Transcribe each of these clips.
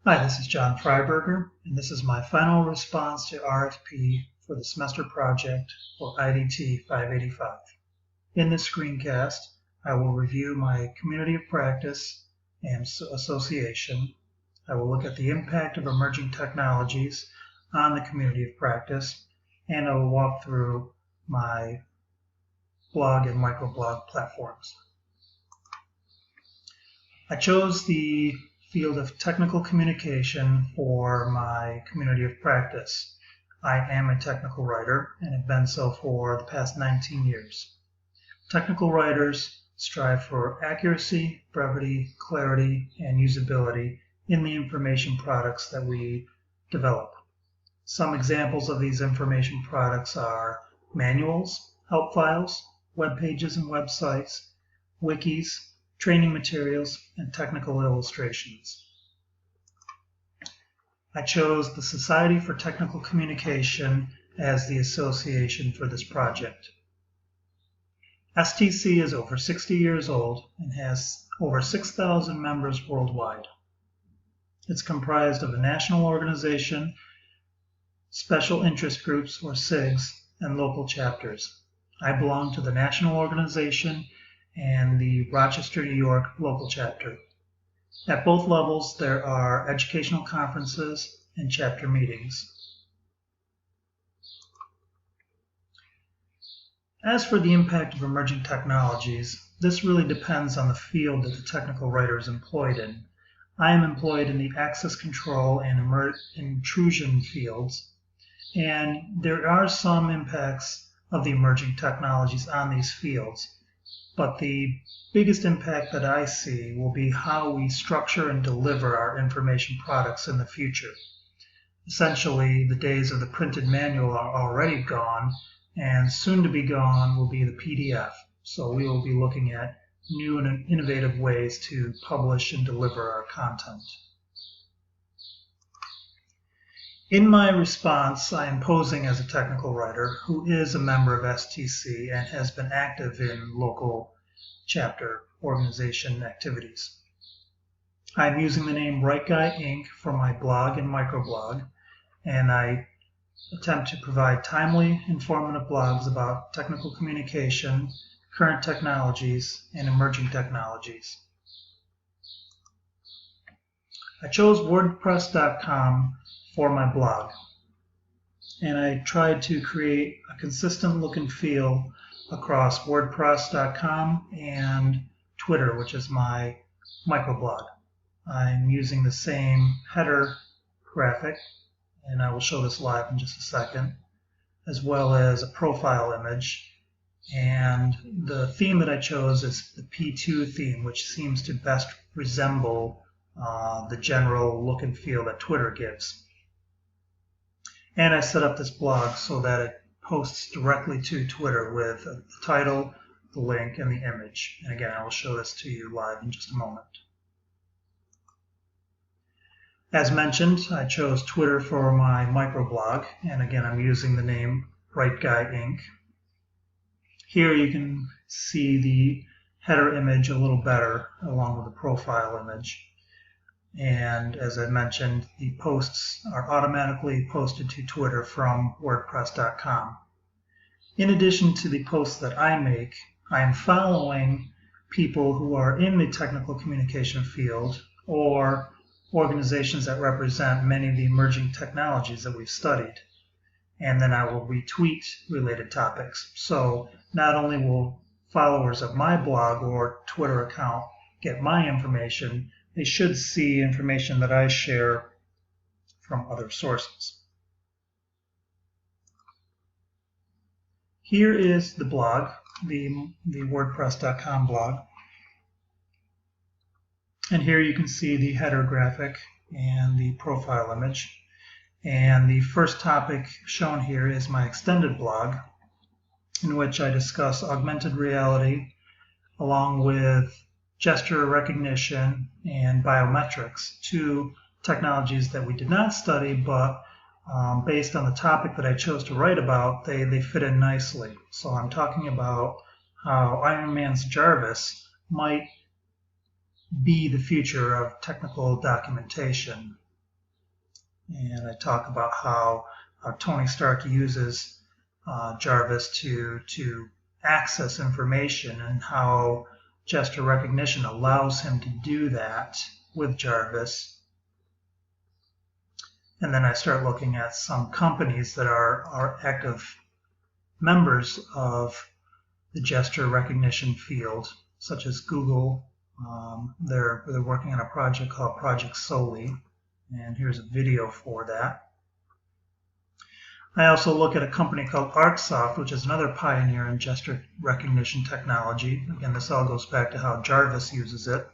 Hi, this is John Freiberger, and this is my final response to RFP for the semester project for IDT585. In this screencast, I will review my community of practice and association. I will look at the impact of emerging technologies on the community of practice, and I will walk through my blog and microblog platforms. I chose the field of technical communication for my community of practice. I am a technical writer and have been so for the past 19 years. Technical writers strive for accuracy, brevity, clarity, and usability in the information products that we develop. Some examples of these information products are manuals, help files, web pages and websites, wikis, training materials, and technical illustrations. I chose the Society for Technical Communication as the association for this project. STC is over 60 years old and has over 6,000 members worldwide. It's comprised of a national organization, special interest groups or SIGs, and local chapters. I belong to the national organization and the Rochester, New York local chapter. At both levels, there are educational conferences and chapter meetings. As for the impact of emerging technologies, this really depends on the field that the technical writer is employed in. I am employed in the access control and intrusion fields, and there are some impacts of the emerging technologies on these fields. But the biggest impact that I see will be how we structure and deliver our information products in the future. Essentially, the days of the printed manual are already gone, and soon to be gone will be the PDF. So we will be looking at new and innovative ways to publish and deliver our content. In my response, I am posing as a technical writer who is a member of STC and has been active in local chapter organization activities. I am using the name Right Guy Inc. for my blog and microblog, and I attempt to provide timely, informative blogs about technical communication, current technologies, and emerging technologies. I chose WordPress.com for my blog, and I tried to create a consistent look and feel across WordPress.com and Twitter, which is my microblog. I'm using the same header graphic, and I will show this live in just a second, as well as a profile image. And the theme that I chose is the P2 theme, which seems to best resemble the general look and feel that Twitter gives. And I set up this blog so that it posts directly to Twitter with the title, the link, and the image. And again, I will show this to you live in just a moment. As mentioned, I chose Twitter for my microblog, and again, I'm using the name Right Guy Inc. Here you can see the header image a little better along with the profile image. And as I mentioned, the posts are automatically posted to Twitter from WordPress.com. In addition to the posts that I make, I am following people who are in the technical communication field or organizations that represent many of the emerging technologies that we've studied. And then I will retweet related topics. So not only will followers of my blog or Twitter account get my information, they should see information that I share from other sources. Here is the blog, the WordPress.com blog. And here you can see the header graphic and the profile image. And the first topic shown here is my extended blog, in which I discuss augmented reality along with gesture recognition and biometrics, two technologies that we did not study, but based on the topic that I chose to write about, they fit in nicely. So I'm talking about how Iron Man's Jarvis might be the future of technical documentation. and I talk about how Tony Stark uses Jarvis to access information and how gesture recognition allows him to do that with Jarvis. And then I start looking at some companies that are active members of the gesture recognition field, such as Google. They're working on a project called Project Soli, and here's a video for that. I also look at a company called ArcSoft, which is another pioneer in gesture recognition technology. Again, this all goes back to how Jarvis uses it.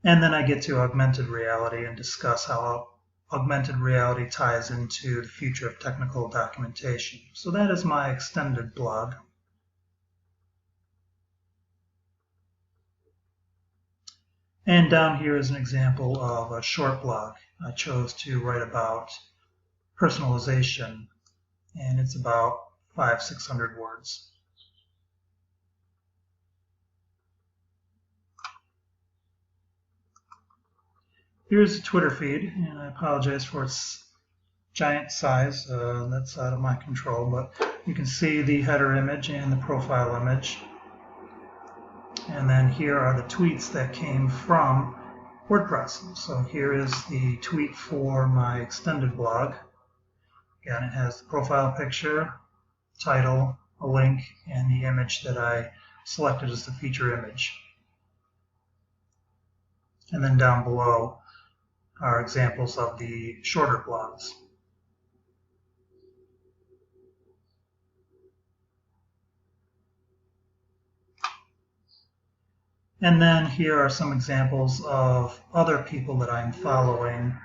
And then I get to augmented reality and discuss how augmented reality ties into the future of technical documentation. So that is my extended blog. And down here is an example of a short blog. I chose to write about personalization, and it's about 500-600 words. Here's the Twitter feed, and I apologize for its giant size. That's out of my control, but you can see the header image and the profile image. And then here are the tweets that came from WordPress. So here is the tweet for my extended blog. Again, it has the profile picture, title, a link, and the image that I selected as the feature image. And then down below are examples of the shorter blogs. And then here are some examples of other people that I'm following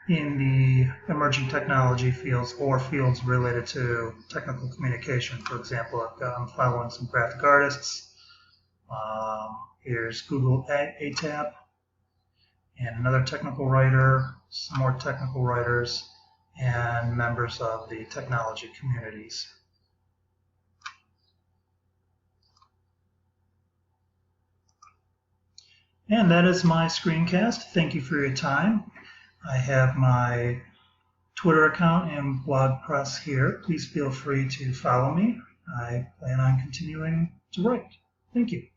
in the emerging technology fields or fields related to technical communication. For example, I'm following some graphic artists. Here's Google ATAP and another technical writer, some more technical writers, and members of the technology communities. And that is my screencast. Thank you for your time. I have my Twitter account and blog press here. Please feel free to follow me. I plan on continuing to write. Thank you.